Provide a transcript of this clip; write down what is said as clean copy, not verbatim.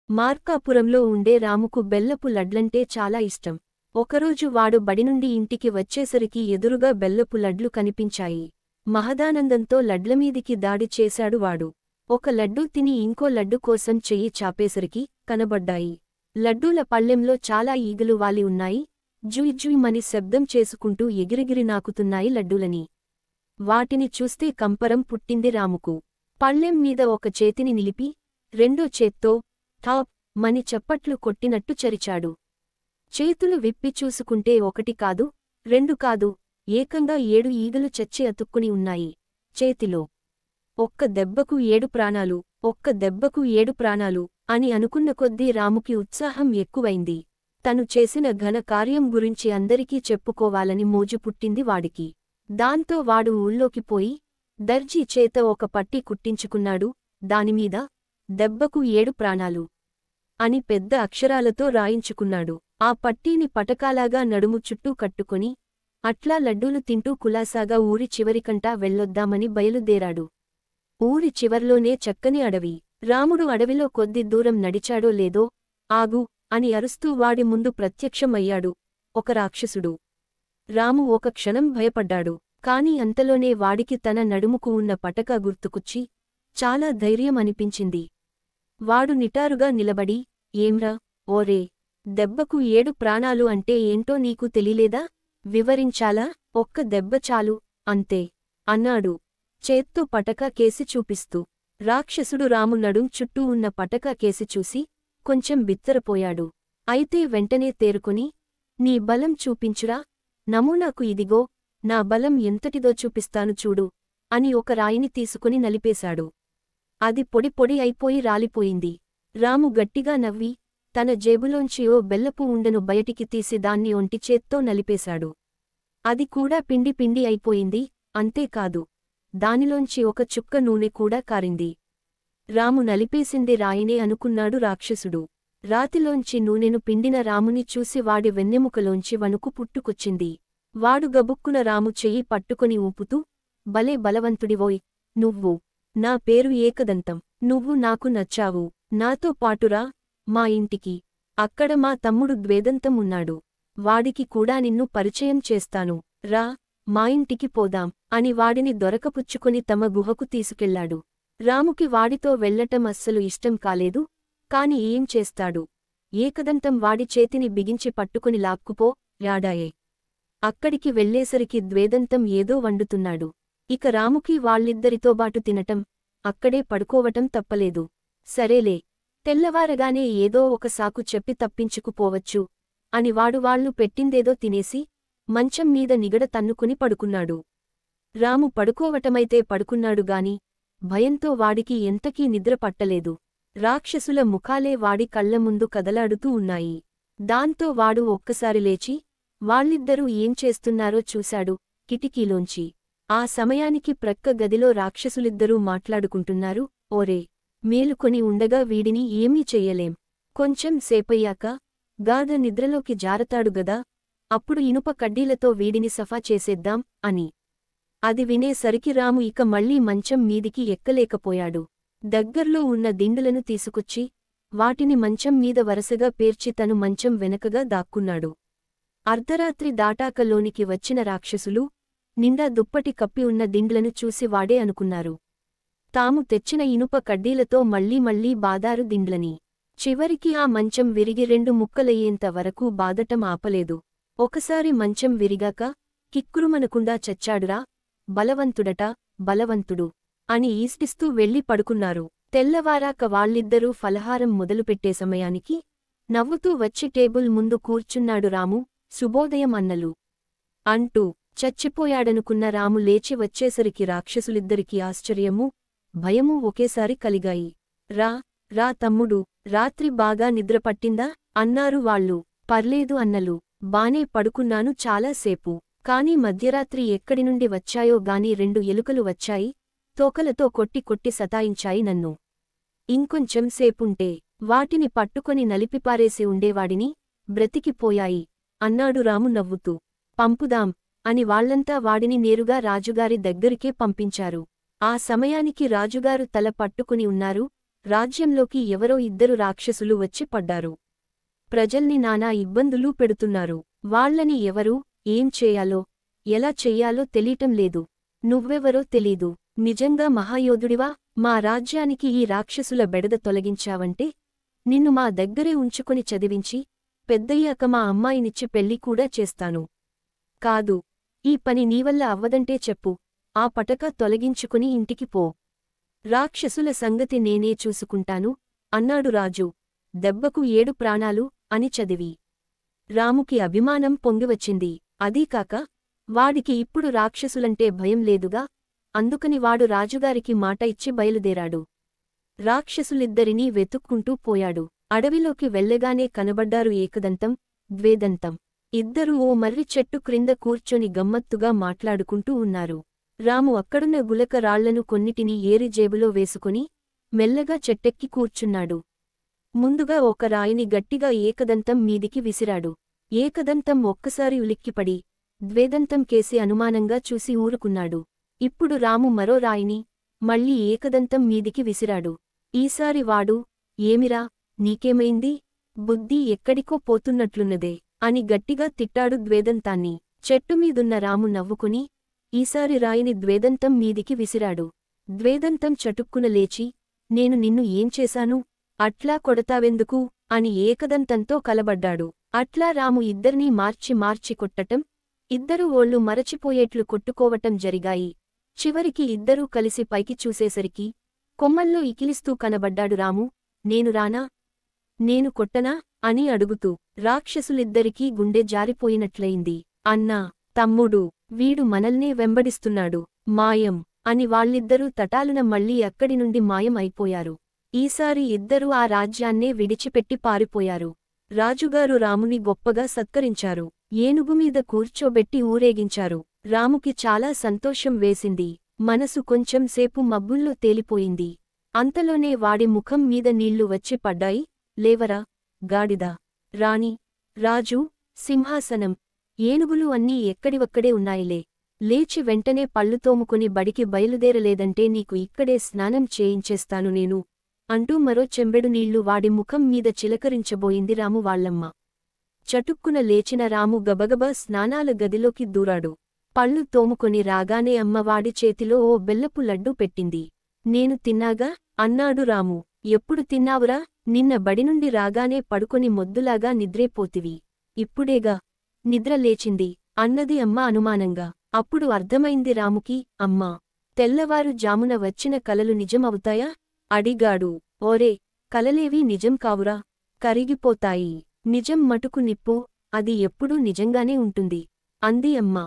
మార్కాపురంలో ఉండే రాముకు బెల్లపు లడ్లంటే చాలా ఇష్టం. ఒకరోజు వాడు బడినుండి ఇంటికి వచ్చేసరికి ఎదురుగా బెల్లపు లడ్లు కనిపించాయి. మహదానందంతో లడ్లమీదికి దాడి చేశాడు వాడు. ఒక లడ్డూ తిని ఇంకో లడ్డు కోసం చెయ్యి చాపేసరికి కనబడ్డాయి. లడ్డూల పళ్ళెంలో చాలా ఈగలు వాలి ఉన్నాయి. జుయ్ శబ్దం చేసుకుంటూ ఎగిరెగిరి నాకుతున్నాయి లడ్డూలని. వాటిని చూస్తే కంపరం పుట్టింది రాముకు. పళ్ళెం మీద ఒక చేతిని నిలిపి రెండో చేత్తో టాప్ మని చప్పట్లు కొట్టినట్టు చరిచాడు. చేతులు విప్పి చూసుకుంటే ఒకటి కాదు, రెండు కాదు, ఏకంగా 7 ఈగలు చచ్చి అతుక్కుని ఉన్నాయి చేతిలో. ఒక్క దెబ్బకు 7 ప్రాణాలు, ఒక్క దెబ్బకు 7 ప్రాణాలు అని అనుకున్న కొద్దీ రాముకి ఉత్సాహం ఎక్కువైంది. తను చేసిన ఘన కార్యం గురించి అందరికీ చెప్పుకోవాలని మోజు పుట్టింది వాడికి. దాంతో వాడు ఊళ్ళోకి పోయి దర్జీ చేత ఒక పట్టీ కుట్టించుకున్నాడు. దానిమీద దెబ్బకు 7 ప్రాణాలు అని పెద్ద అక్షరాలతో రాయించుకున్నాడు. ఆ పట్టీని పటకాలాగా నడుము చుట్టూ కట్టుకొని అట్లా లడ్డూలు తింటూ కులాసాగా ఊరి చివరికంటా వెళ్ళొద్దామని బయలుదేరాడు. ఊరి చివర్లోనే చక్కని అడవి. రాముడు అడవిలో కొద్ది దూరం నడిచాడో లేదో ఆగు అని అరుస్తూ వాడి ముందు ప్రత్యక్షమయ్యాడు ఒక రాక్షసుడు. రాము ఒక క్షణం భయపడ్డాడు. కాని అంతలోనే వాడికి తన నడుముకు ఉన్న పటక గుర్తుకుచ్చి చాలా ధైర్యం అనిపించింది. వాడు నిటారుగా నిలబడి, ఏంరా ఓరే, దెబ్బకు 7 ప్రాణాలు అంటే ఏంటో నీకు తెలియలేదా? వివరించాలా? ఒక్క దెబ్బ చాలు అంతే అన్నాడు చేత్తో పటకా కేసి చూపిస్తూ. రాక్షసుడు రాము నడుం చుట్టూ ఉన్న పటకా కేసి చూసి కొంచెం బిత్తరపోయాడు. అయితే వెంటనే తేరుకొని, నీ బలం చూపించురా, నమూనాకు ఇదిగో నా బలం ఎంతటిదో చూపిస్తాను చూడు అని ఒక రాయిని తీసుకుని నలిపేశాడు. అది పొడి పొడి అయిపోయి రాలిపోయింది. రాము గట్టిగా నవ్వి తన జేబులోంచి ఓ బెల్లపు ఉండను బయటికి తీసి దాన్ని ఒంటి చేత్తో నలిపేశాడు. అది కూడా పిండి పిండి అయిపోయింది. అంతేకాదు, దానిలోంచి ఒక చుక్క నూనె కూడా కారింది. రాము నలిపేసింది రాయినే అనుకున్నాడు రాక్షసుడు. రాతిలోంచి నూనెను పిండిన రాముని చూసి వాడి వెన్నెముకలోంచి వణుకు పుట్టుకొచ్చింది. వాడు గబుక్కున రాము చెయ్యి పట్టుకొని ఊపుతూ, భలే బలవంతుడివోయ్ నువ్వు. నా పేరు ఏకదంతం. నువ్వు నాకు నచ్చావు. నాతో పాటురా మా ఇంటికి. అక్కడ మా తమ్ముడు ద్వేదంతం ఉన్నాడు. వాడికి కూడా నిన్ను పరిచయం చేస్తాను. రా మా ఇంటికి పోదాం అని వాడిని దొరకపుచ్చుకొని తమ గుహకు తీసుకెళ్లాడు. రాముకి వాడితో వెళ్లటం అస్సలు ఇష్టం కాలేదు. కాని ఏం చేస్తాడు? ఏకదంతం వాడి చేతిని బిగించి పట్టుకుని లాక్కుపో యాడాయే. అక్కడికి వెళ్లేసరికి ద్వేదంతం ఏదో వండుతున్నాడు. ఇక రాముకి వాళ్ళిద్దరితోబాటు తినటం, అక్కడే పడుకోవటం తప్పలేదు. సరేలే, తెల్లవారగానే ఏదో ఒక సాకు చెప్పి తప్పించుకుపోవచ్చు అని వాళ్లు పెట్టిందేదో తినేసి మంచం మీద నిగడ తన్నుకుని పడుకున్నాడు. రాము పడుకోవటమైతే పడుకున్నాడుగాని భయంతో వాడికి ఎంతకీ నిద్ర పట్టలేదు. రాక్షసుల ముఖాలే వాడి కళ్ల ముందు కదలాడుతూ ఉన్నాయి. దాంతో వాడు ఒక్కసారి లేచి వాళ్ళిద్దరూ ఏం చేస్తున్నారో చూశాడు కిటికీలోంచి. ఆ సమయానికి ప్రక్క గదిలో రాక్షసులిద్దరూ మాట్లాడుకుంటున్నారు. ఓరే, మేలుకొని ఉండగా వీడిని ఏమీ చెయ్యలేం. కొంచెం సేపయ్యాక గాఢ నిద్రలోకి జారతాడుగదా, అప్పుడు ఇనుప కడ్డీలతో వీడిని సఫా చేసేద్దాం అని. అది వినేసరికి రాము ఇక మళ్లీ మంచం మీదికి ఎక్కలేకపోయాడు. దగ్గర్లో ఉన్న దిండులను తీసుకొచ్చి వాటిని మంచం మీద వరసగా పేర్చి తను మంచం వెనకగా దాక్కున్నాడు. అర్ధరాత్రి దాటాకలోనికి వచ్చిన రాక్షసులు నిండా దుప్పటి కప్పి ఉన్న దిండ్లను చూసి వాడే అనుకున్నారు. తాము తెచ్చిన ఇనుప కడ్డీలతో మళ్లీ బాదారు దిండ్లని. చివరికి ఆ మంచం విరిగి 2 ముక్కలయ్యేంత వరకు బాదటం ఆపలేదు. ఒకసారి మంచం విరిగాక కిక్కురుమనకుండా చచ్చాడురా, బలవంతుడట బలవంతుడు అని ఈస్టిస్తూ వెళ్లి పడుకున్నారు. తెల్లవారాక వాళ్ళిద్దరూ ఫలహారం మొదలుపెట్టే సమయానికి నవ్వుతూ వచ్చి టేబుల్ ముందు కూర్చున్నాడు రాము. శుభోదయం అన్నలు అంటూ. చచ్చిపోయాడనుకున్న రాము లేచి వచ్చేసరికి రాక్షసులిద్దరికీ ఆశ్చర్యమూ భయమూ ఒకేసారి కలిగాయి. రా తమ్ముడు, రాత్రి బాగా నిద్రపట్టిందా అన్నారు వాళ్ళు. పర్లేదు అన్నలు, బానే పడుకున్నాను చాలాసేపు. కాని మధ్యరాత్రి ఎక్కడినుండి వచ్చాయో గాని 2 ఎలుకలు వచ్చాయి. తోకలతో కొట్టి సతాయించాయి నన్ను. ఇంకొంచెం సేపుంటే వాటిని పట్టుకొని నలిపిపారేసి ఉండేవాడిని. బ్రతికిపోయాయి అన్నాడు రాము నవ్వుతూ. పంపుదాం అని వాళ్లంతా వాడిని నేరుగా రాజుగారి దగ్గరికే పంపించారు. ఆ సమయానికి రాజుగారు తల పట్టుకుని ఉన్నారు. రాజ్యంలోకి ఎవరో ఇద్దరు రాక్షసులు వచ్చి పడ్డారు. ప్రజల్ని నానా ఇబ్బందులు పెడుతున్నారు. వాళ్ళని ఎవరు, ఏం చేయాలో, ఎలా చెయ్యాలో తెలీటం లేదు. నువ్వెవరో తెలీదు. నిజంగా మహాయోధుడివా? మా రాజ్యానికి ఈ రాక్షసుల బెడద తొలగించావంటే నిన్ను మా దగ్గరే ఉంచుకొని చదివించి పెద్దయ్యాక మా అమ్మాయినిచ్చి పెళ్లి కూడా చేస్తాను. కాదు, ఈ పని నీవల్ల అవ్వదంటే చెప్పు, ఆ పటక తొలగించుకుని ఇంటికి పో. రాక్షసుల సంగతి నేనే చూసుకుంటాను అన్నాడు రాజు. దెబ్బకు 7 ప్రాణాలు అని చదివి రాముకి అభిమానం పొంగివచ్చింది. అదీకాక వాడికి ఇప్పుడు రాక్షసులంటే భయం లేదుగా, అందుకని వాడు రాజుగారికి మాట ఇచ్చి బయలుదేరాడు. రాక్షసులిద్దరినీ వెతుక్కుంటూ పోయాడు. అడవిలోకి వెళ్ళగానే కనబడ్డారు ఏకదంతం, ద్వేదంతం. ఇద్దరూ ఓ మర్రి చెట్టు క్రింద కూర్చొని గమ్మత్తుగా మాట్లాడుకుంటూ ఉన్నారు. రాము అక్కడున్న గులక రాళ్లను కొన్నిటిని ఏరి జేబులో వేసుకుని మెల్లగా చెట్టెక్కి కూర్చున్నాడు. ముందుగా ఒక రాయిని గట్టిగా ఏకదంతం మీదికి విసిరాడు. ఏకదంతం ఒక్కసారి ఉలిక్కిపడి ద్వేదంతం కేసి అనుమానంగా చూసి ఊరుకున్నాడు. ఇప్పుడు రాము మరో రాయిని మళ్ళీ ఏకదంతం మీదికి విసిరాడు. ఈసారి వాడు, ఏమిరా, నీకేమైంది? బుద్ధి ఎక్కడికో పోతున్నట్లున్నదే అని గట్టిగా తిట్టాడు ద్వేదంతాన్ని. చెట్టుమీదున్న రాము నవ్వుకుని ఈసారి రాయిని ద్వేదంతం మీదికి విసిరాడు. ద్వేదంతం చటుక్కున లేచి, నేను నిన్ను ఏం చేశాను? అట్లా కొడతావెందుకు అని ఏకదంతంతో కలబడ్డాడు. అట్లా రాము ఇద్దర్నీ మార్చి మార్చి కొట్టటం, ఇద్దరూ ఓళ్ళు మరచిపోయేట్లు కొట్టుకోవటం జరిగాయి. చివరికి ఇద్దరూ కలిసి పైకి చూసేసరికి కొమ్మల్లో ఇకిలిస్తూ కనబడ్డాడు రాము. నేను రానా? నేను కొట్టనా అని అడుగుతూ. రాక్షసులిద్దరికీ గుండె జారిపోయినట్లయింది. అన్నా, తమ్ముడు, వీడు మనల్నే వెంబడిస్తున్నాడు, మాయం అని వాళ్ళిద్దరూ తటాలున మళ్ళీ అక్కడి నుండి మాయం అయిపోయారు. ఈసారి ఇద్దరూ ఆ రాజ్యాన్నే విడిచిపెట్టి పారిపోయారు. రాజుగారు రాముని గొప్పగా సత్కరించారు. ఏనుగుమీద కూర్చోబెట్టి ఊరేగించారు. రాముకి చాలా సంతోషం వేసింది. మనసు కొంచెం సేపు మబ్బుల్లో తేలిపోయింది. అంతలోనే వాడి ముఖం మీద నీళ్లు వచ్చి పడ్డాయి. లేవరా, గాడిద! రాణి, రాజు, సింహాసనం, ఏనుగులు అన్నీ ఎక్కడివక్కడే ఉన్నాయిలే. లేచి వెంటనే పళ్ళు తోముకుని బడికి బయలుదేరలేదంటే నీకు ఇక్కడే స్నానం చేయించేస్తాను నేను అంటూ మరో చెంబెడు నీళ్లు వాడి ముఖం మీద చిలకరించబోయింది రాము వాళ్ళమ్మ. చటుక్కున లేచిన రాము గబగబా స్నానాల గదిలోకి దూరాడు. పళ్ళు తోముకొని రాగానే అమ్మవాడి చేతిలో ఓ బెల్లపు లడ్డూ పెట్టింది. నేను తిన్నాగా అన్నాడు రాము. ఎప్పుడు తిన్నావురా? నిన్న బడినుండి రాగానే పడుకొని మొద్దులాగా నిద్రేపోతివి. ఇప్పుడేగా నిద్ర లేచింది అన్నది అమ్మ అనుమానంగా. అప్పుడు అర్థమైంది రాముకి, అమ్మా, తెల్లవారు జామున వచ్చిన కలలు నిజమవుతాయా అడిగాడు. ఓరే, కలలేవీ నిజం కావురా, కరిగిపోతాయి. నిజం మటుకు నిప్పు, అది ఎప్పుడూ నిజంగానే ఉంటుంది అంది అమ్మ.